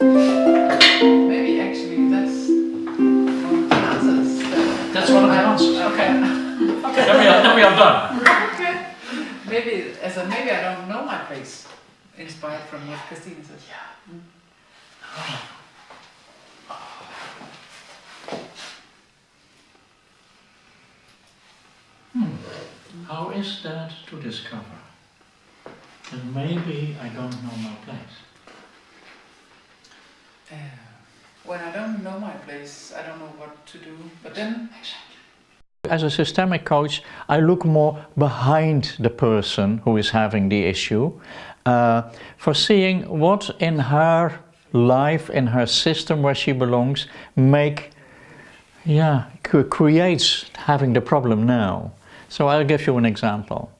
Maybe actually that's one of the answers. That's one of the answers. Okay. Okay, then we are done. Okay. Maybe I don't know my place. Inspired from what Christine says. Yeah. How is that to discover? That maybe I don't know my place. When I don't know my place, I don't know what to do. But then, as a systemic coach, I look more behind the person who is having the issue, for seeing what in her life, in her system where she belongs, creates having the problem now. So I'll give you an example.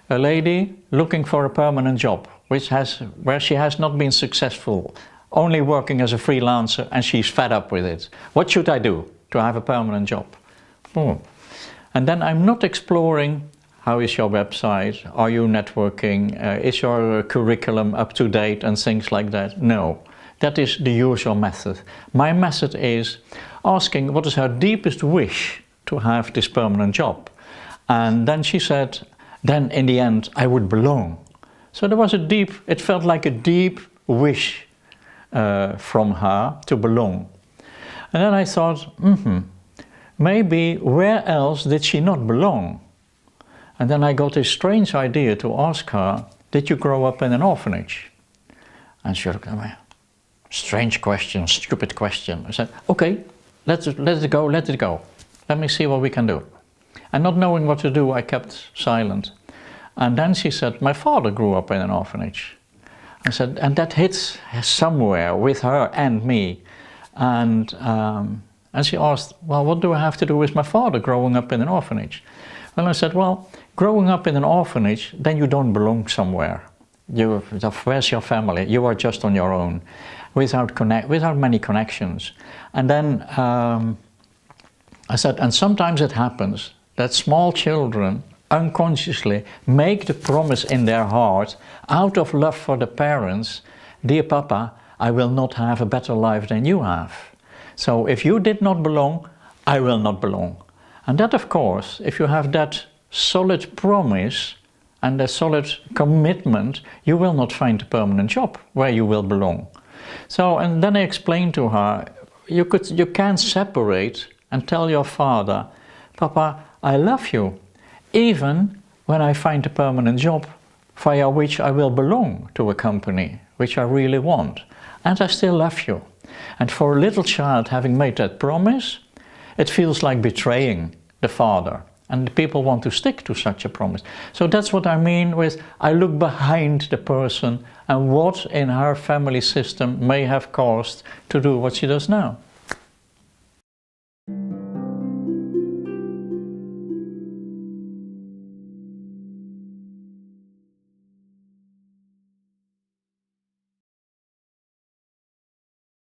A lady looking for a permanent job, where she has not been successful, only working as a freelancer, and she's fed up with it. What should I do to have a permanent job? And then I'm not exploring, how is your website, are you networking, is your curriculum up to date and things like that. No, that is the usual method. My method is asking what is her deepest wish to have this permanent job. And then she said, then in the end I would belong. So there was it felt like a deep wish from her to belong. And then I thought, maybe where else did she not belong? And then I got this strange idea to ask her, did you grow up in an orphanage? And she looked at me, strange question, stupid question. I said, okay, let it go. Let me see what we can do. And not knowing what to do, I kept silent. And then she said, my father grew up in an orphanage. I said, and that hits somewhere with her and me. And she asked, well, what do I have to do with my father growing up in an orphanage? Well, I said, well, growing up in an orphanage, then you don't belong somewhere. Where's your family? You are just on your own, without many connections. And then I said, and sometimes it happens that small children unconsciously make the promise in their heart, out of love for the parents, dear Papa, I will not have a better life than you have. So if you did not belong, I will not belong. And that, of course, if you have that solid promise and a solid commitment, you will not find a permanent job where you will belong. So, and then I explained to her, you can separate and tell your father, Papa, I love you, even when I find a permanent job via which I will belong to a company, which I really want. And I still love you. And for a little child having made that promise, it feels like betraying the father. And the people want to stick to such a promise. So that's what I mean with, I look behind the person and what in her family system may have caused to do what she does now.